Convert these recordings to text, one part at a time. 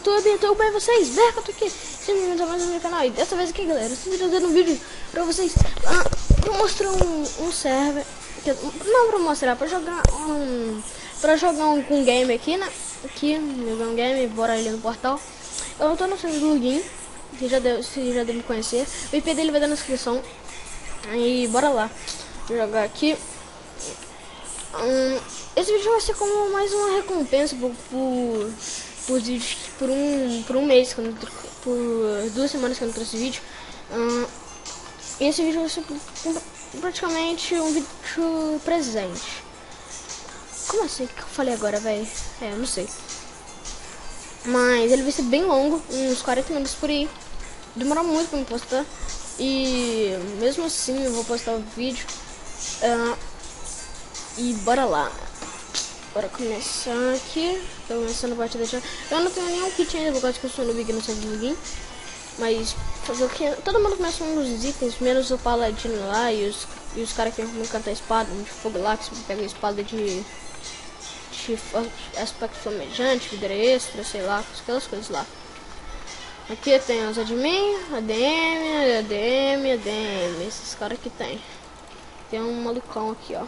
YouTube, tudo bem vocês? Beca, eu tô aqui, bem-vindos a mais um meu canal. E dessa vez aqui, galera, eu estou trazendo um vídeo pra vocês, pra mostrar um server, não pra mostrar, pra jogar um game aqui, né? Aqui, jogar um game, bora ali no portal. Eu tô no server do Login, você já deve me conhecer, o IP dele vai dar na descrição. E bora lá, jogar aqui. Esse vídeo vai ser como mais uma recompensa por um mês, por 2 semanas que eu não trouxe vídeo. E esse vídeo vai ser praticamente um vídeo presente. Como assim que eu falei agora, velho? Eu não sei. Mas ele vai ser bem longo, uns 40 minutos por aí. Demora muito pra me postar. E mesmo assim eu vou postar o vídeo. E bora lá. Bora começar aqui. Tô começando a partida já. Eu não tenho nenhum kit ainda, por causa que eu sou noob aqui no server do Login. Mas fazer o que? Todo mundo começa com uns itens, menos o paladino lá e os caras que vão cantar espada, de fogo lá, que você pega a espada de aspecto flamejante, vidro extra, sei lá, aquelas coisas lá. Aqui tem os admin, ADM, esses caras que tem. Tem um malucão aqui, ó.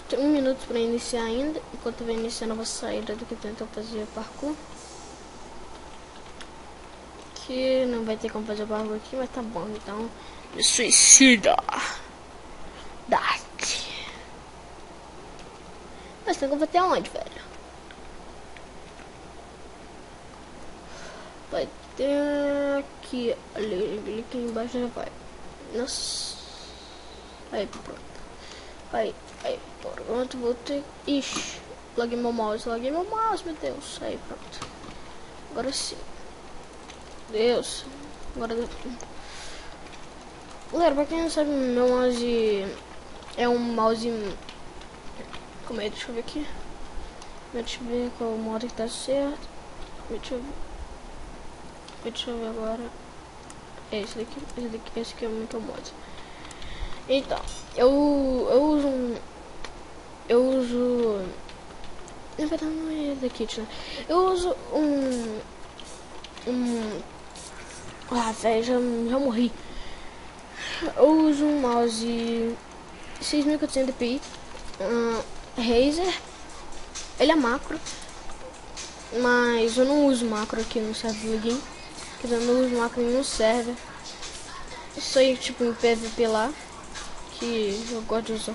Tem 1 minuto para iniciar ainda. Enquanto eu vou iniciando, eu vou sair do que tentar fazer parkour. Que não vai ter como fazer parkour aqui, mas tá bom. Então, me suicida. Mas tem como até onde, velho? Vai ter aqui, ali aqui embaixo já vai. Nossa. Aí, pronto. Aí, pronto, vou ter... Ixi, loguei meu mouse, meu Deus. Aí, pronto. Agora sim. Deus. Agora... Galera, pra quem não sabe, meu mouse é um mouse... Como é? Deixa eu ver aqui. Deixa eu ver qual modo que tá certo. Deixa eu ver agora. É esse daqui, esse aqui é o meu modo. Então, eu uso na verdade não é da kit, né? Eu uso velho, já morri. Eu uso um mouse 6400 dpi, Razer. Ele é macro, mas eu não uso macro aqui no server do Login. Quer dizer, eu não uso macro em nenhum server. Isso aí, tipo, em PVP lá, que eu gosto de usar,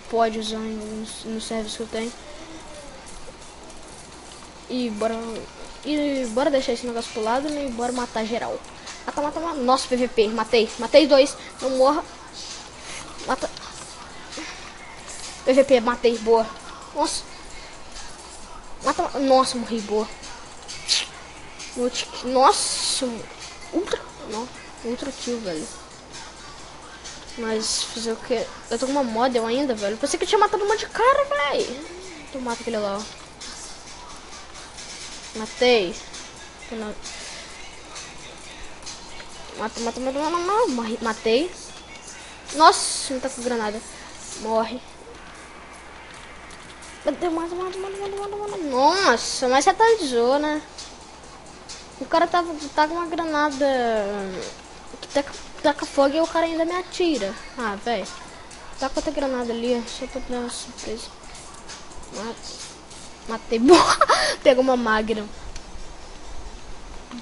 pode usar no serviço que eu tenho. E bora deixar esse negócio pro lado, né? E bora matar geral. Mata. Nossa, PVP, matei 2, não morra. Mata. PVP, matei, boa. Nossa. Mata, nossa, morri, boa. Nossa, ultra kill, velho. Mas fazer o que? Eu tô com uma model ainda, velho. Pensei que eu tinha matado um monte de cara, velho. Então mata aquele lá, ó. Matei. Mata. Matei. Nossa, não tá com granada. Morre. Mata. Nossa, mas você atualizou, né? O cara tá com uma granada que taca fogo e o cara ainda me atira. Ah, velho. Tá com outra granada ali, só pra dar uma surpresa. Matei. Boa. Pegou uma Magnum.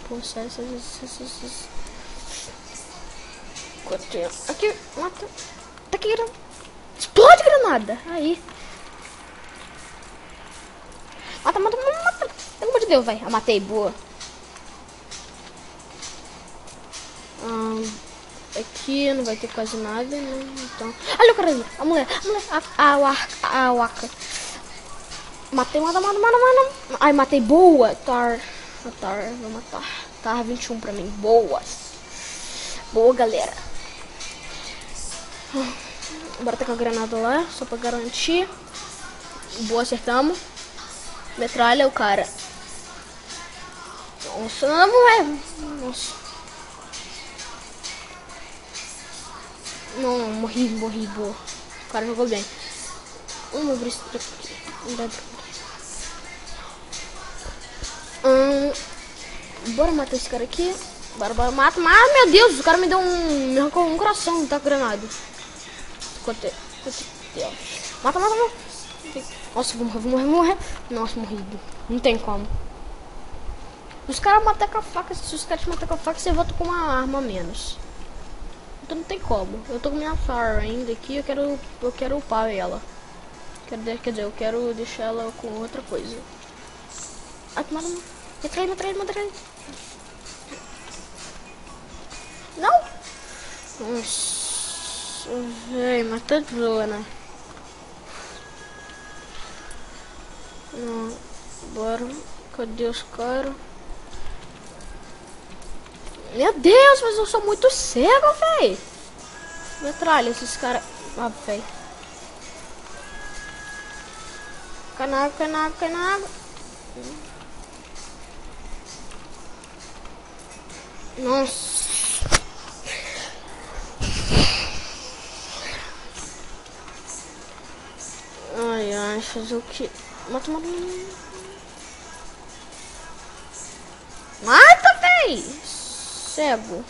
Poxa, aqui, mata. Tá aqui, explode granada. Aí. Mata. Pelo amor de Deus, vai. Matei, boa. Aqui não vai ter quase nada, né? Então... Olha o cara ali, a mulher, a Waka. Matei, mata. Ai, matei, boa. Tar, vou matar. Tar 21 pra mim, boa, galera. Bora tacar a granada lá, só pra garantir. Boa, acertamos. Metralha o cara. Nossa, não é. Nossa. Não, morri, boa. O cara jogou bem. Uma brisa aqui. Bora matar esse cara aqui. Bora, mata. Ah, meu Deus, o cara me deu me arrancou um coração, tá granado. Mata. Nossa, vou morrer. Nossa, morri. Não tem como. Os caras matam com a faca. Se os caras te matam com a faca, você volta com uma arma a menos. Então não tem como. Eu tô com minha Far ainda aqui. Eu quero upar ela. Quer dizer, eu quero deixar ela com outra coisa. Ah, mata. Mata ele. Não! Nossa, velho, mas tá zona. Não, bora. Cadê os caras? Meu Deus, mas eu sou muito cego, velho. Metralha esses caras. Ah, velho. Cai na água. Nossa. Ai, fazer o que? Mata. Mata, véi! Cego.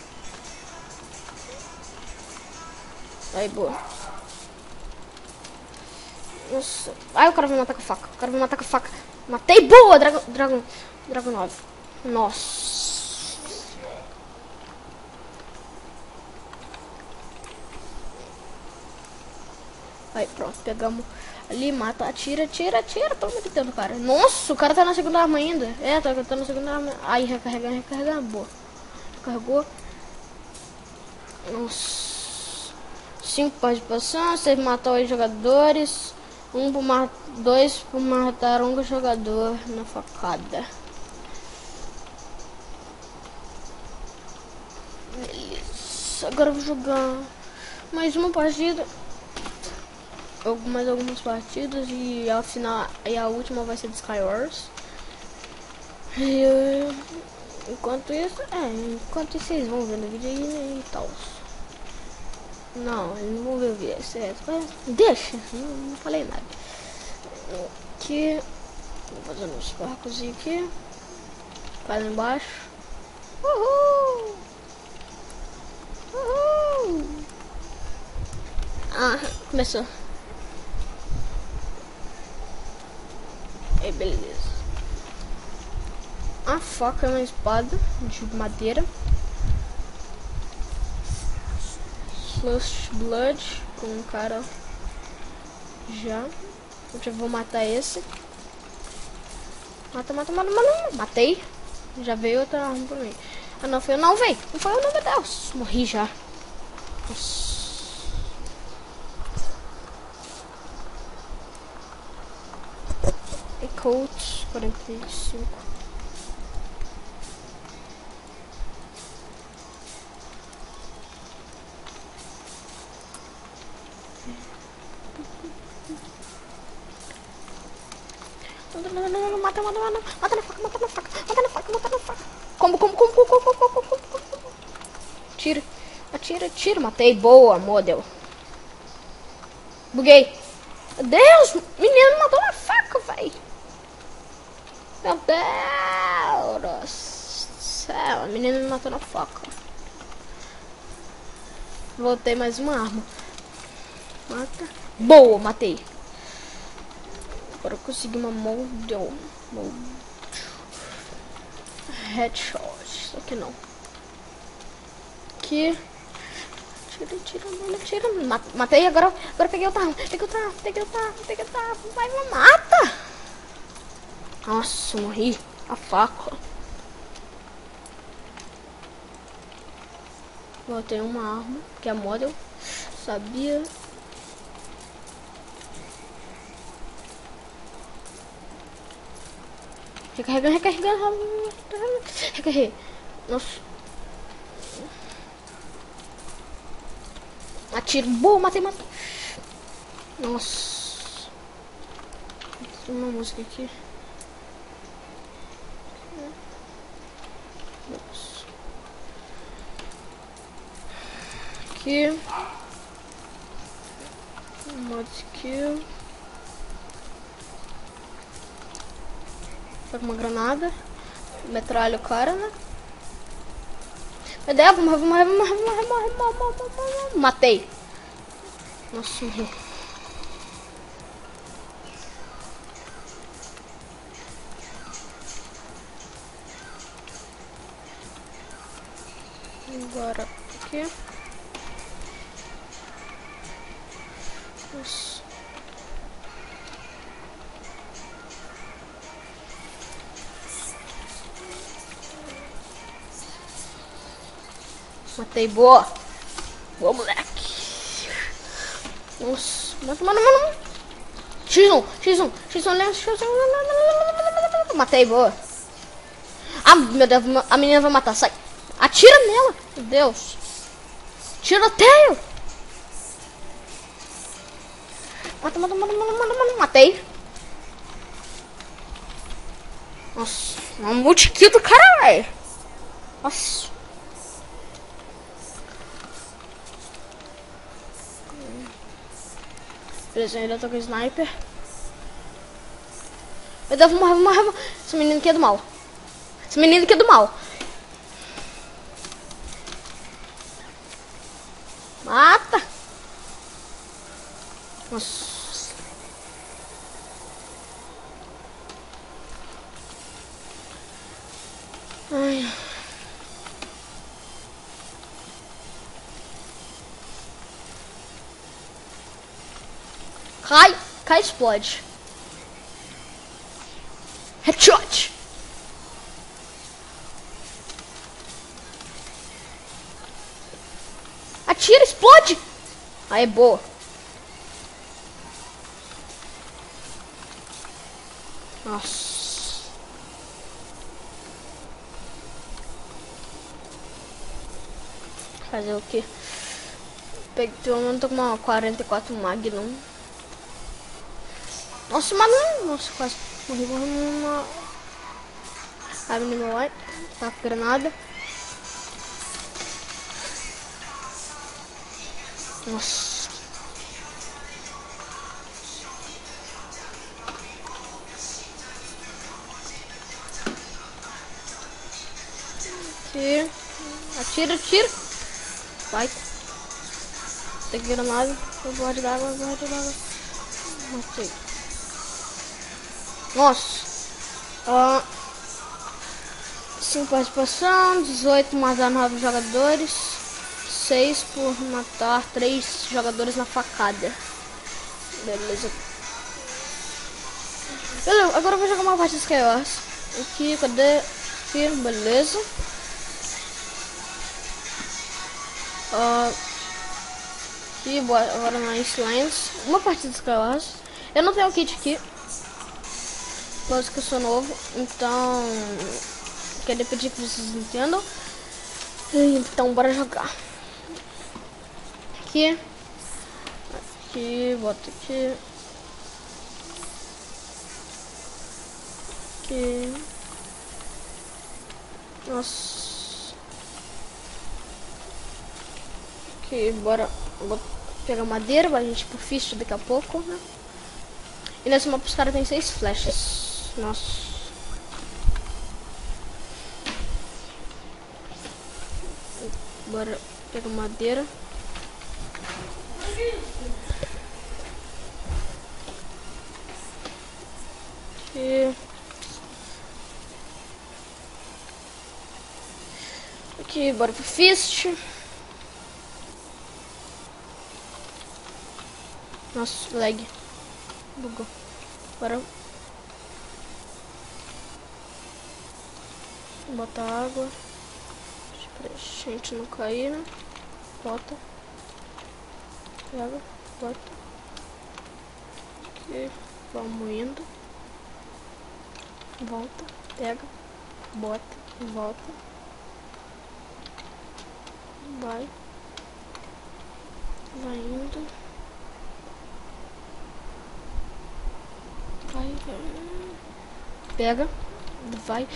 Aí, boa. Nossa. Ai, o cara vai matar com a faca. Matei, boa! Dragão 9. Nossa. Aí, pronto, pegamos ali, mata, atira, pelo amor de Deus, cara. Nossa, o cara tá na segunda arma ainda. É, tá na segunda arma. Aí, recarregando, boa. Recarregou. Nossa. 5 participação, 6 matar 8 jogadores. 2 por matar um jogador na facada. Beleza, agora eu vou jogar mais uma partida. Mais algumas partidas e ao final a última vai ser de Skywars. Enquanto isso vocês vão ver no vídeo aí, né, e tal. Não, eles não vão ver o vídeo, certo? Mas deixa, não falei nada. Aqui, vou fazendo uns barcos aqui. Faz embaixo. Uhul! Ah, começou. Aí, beleza. A faca é uma espada de madeira. Flush Blood com um cara já. Eu já vou matar esse. Mata. Matei. Já veio outra arma pra mim. Ah, não foi eu não, véi. Não foi eu não, meu Deus. Morri já. Nossa. Coach 45. Não, mata na faca. Como. Atira, matei, boa, model. Buguei. Meu Deus, menino matou na faca, velho. Meu Deus do céu, a menina me matou na faca. Voltei mais uma arma. Mata. Boa, matei. Agora eu consegui uma model. Headshot. Só que não. Aqui. Tira. Matei, agora peguei o tarro. Vai, mata. Nossa, morri. A faca. Botei uma arma, que é a model. Sabia. Recarregando. Nossa. Atiro. Boa, matei. Nossa. Tem uma música aqui. Nossa. Aqui. Mod skill. Pega uma granada. Metralha o cara, né? Meu Deus, morre. Matei. Nossa, morreu. Agora aqui. Nossa. Matei, boa. Boa, moleque. Nossa, mano. X1. Matei, boa. Ah, meu Deus, a menina vai matar, sai. Atira nela, meu Deus. Tiroteio. Mata. Matei. Nossa, uma multikill do caralho. Nossa. Beleza, ainda tô com o sniper. Eu devo morrer. Esse menino aqui é do mal. Mata. Nossa. Ai. Cai, explode. Headshot. Atira, explode. Aí, boa. Nossa. Fazer o quê? Peguei, eu tô com uma 44 Magnum. Nossa, mano. Nossa, quase morri. Abre no meu line. Tá com granada. Nossa. Aqui. Atira. Vai. Tem granada. Bode d'água. Matei. Nossa. 5 participação, 18 matar 9 jogadores, 6 por matar 3 jogadores na facada. Beleza. Agora eu vou jogar uma partida de Skywars. Aqui, cadê? Aqui, beleza. Aqui, agora na Islands. Uma partida de Skywars. Eu não tenho kit aqui. Pois que eu sou novo, então queria pedir que vocês entendam. Então bora jogar. Aqui, bota aqui. Aqui. Nossa. Aqui, bora. Vou pegar madeira pra gente ir pro Fist daqui a pouco, né? E nesse mapa os caras tem 6 flechas. Nossa. Bora pegar madeira. Aqui, bora pro Fist. Nossa, lag. Bugou. Bora. Bota água. Pra gente não cair, né? Bota. Pega. Bota. Aqui. Vamos indo. Volta. Pega. Bota. Volta. Vai indo. Vai. Pega. Vai.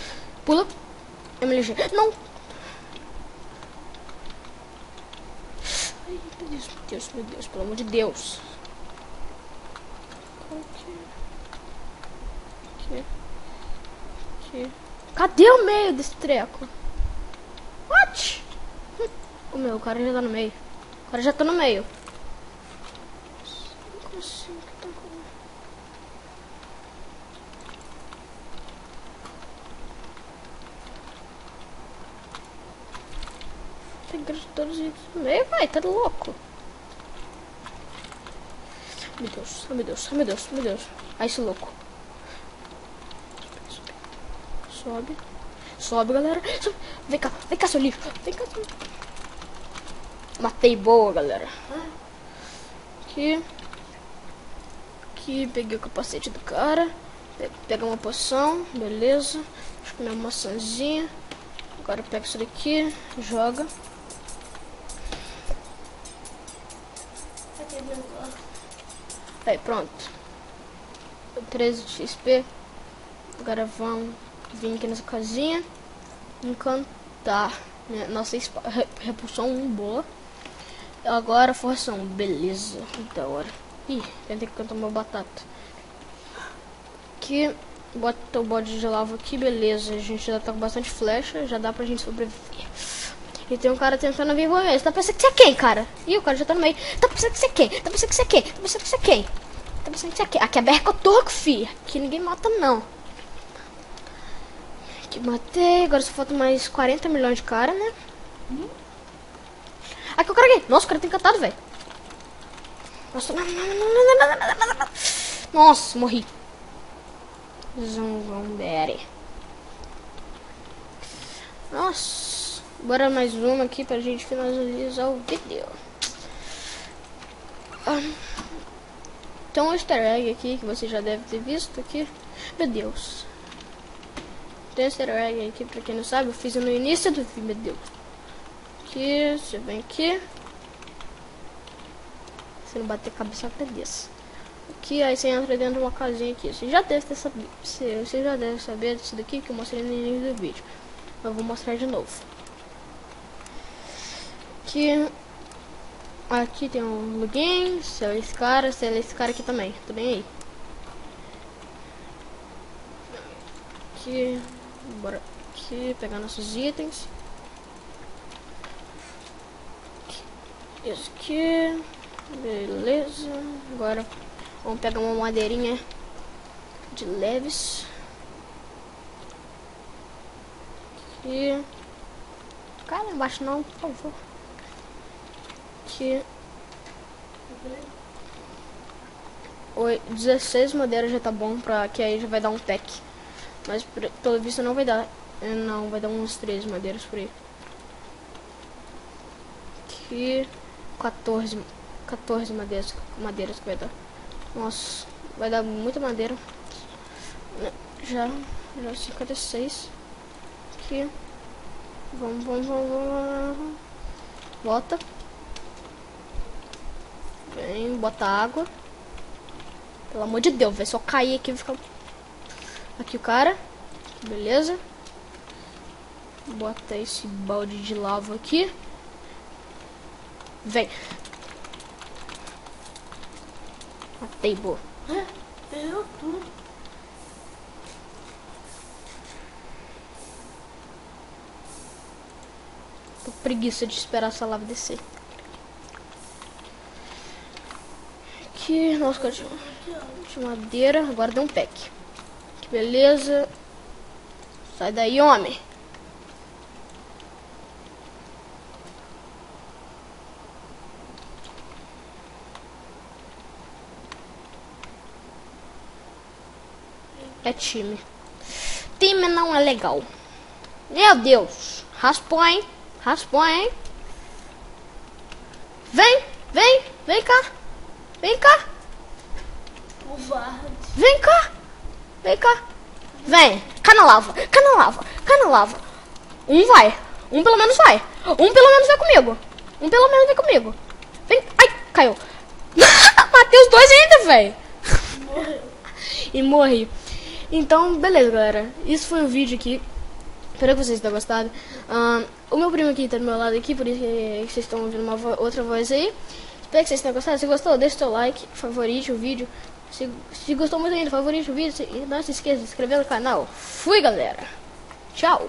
Pula. MLG. Não. Ai, meu Deus, pelo amor de Deus. Aqui. Aqui. Cadê o meio desse treco? What? O meu, o cara já tá no meio. O cara já tá no meio. Não consigo. Tem que todos eles no meio, vai, tá louco. Meu Deus, oh meu Deus, oh meu Deus, oh meu Deus. Ai, esse louco. Sobe. Sobe, galera. Sobe. Vem cá, seu lixo. Vem cá, seu lixo. Matei, boa, galera. Aqui. Aqui, peguei o capacete do cara. Pega uma poção, beleza. Deixa eu comer uma maçãzinha. Agora pega isso daqui, joga. Aí, pronto. 13 de XP. Agora vamos vir aqui nessa casinha. Encantar. Nossa repulsão 1, boa. Agora força 1, beleza. Da hora. Ih, tentei que cantar uma batata. Aqui, bota o bode de lava aqui, beleza. A gente já tá com bastante flecha, já dá pra gente sobreviver. E tem um cara tentando vir com ele. Tá pensando que você é quem, cara? Ih, o cara já tá no meio. Tá pensando que você é quem? Tá pensando que você é quem? Tá pensando que você é quem? Tá pensando que você é quem? Aqui é bercotorco, fi. Aqui ninguém mata, não. Aqui matei. Agora só falta mais 40 milhões de cara, né? Aqui o cara aqui. Nossa, o cara tá encantado, velho. Nossa, nossa, morri. Zombere. Nossa. Bora mais uma aqui pra gente finalizar o vídeo. Tem um easter egg aqui que você já deve ter visto aqui. Meu Deus. Tem um easter egg aqui, pra quem não sabe, eu fiz no início do vídeo, meu Deus. Aqui, você vem aqui. Se não bater a cabeça, agradeça. Aqui, aí você entra dentro de uma casinha aqui. Você já deve ter sabido. Você já deve saber disso daqui que eu mostrei no início do vídeo. Eu vou mostrar de novo. Aqui tem um login, sela esse cara aqui também, tô bem aí. Aqui, bora aqui pegar nossos itens. Isso aqui, beleza. Agora vamos pegar uma madeirinha de leves. Aqui, cara, embaixo não, por favor. Aqui. 16 madeiras já tá bom, pra que aí já vai dar um pack. Mas pelo visto não vai dar. Não, vai dar uns 13 madeiras por aí. Aqui 14 madeiras que vai dar. Nossa, vai dar muita madeira. Já 56. Aqui. Vamos. Bota. Vem, bota água. Pelo amor de Deus, vai só cair aqui e ficar. Aqui o cara. Beleza. Bota esse balde de lava aqui. Vem. Matei, boa. Eu tudo. Tô com preguiça de esperar essa lava descer. Aqui, nossa, cara de madeira. Agora deu um pack. Que beleza. Sai daí, homem. É time. Time não é legal. Meu Deus. Raspou, hein? Raspou, hein? Vem cá. Vem cá. Vem cá. Vem cá. Vem. Cá na lava. Um vai. Um pelo menos vai. Um pelo menos vai comigo. Vem. Ai, caiu. Matei os dois ainda, velho. E morri. Então, beleza, galera. Isso foi o vídeo aqui. Espero que vocês tenham gostado. O meu primo aqui tá do meu lado aqui, por isso que vocês estão ouvindo uma outra voz aí. Espero que vocês tenham gostado. Se gostou, deixa o seu like, favorite o vídeo. Se gostou muito ainda, favorite o vídeo e não se esqueça de se inscrever no canal. Fui, galera. Tchau.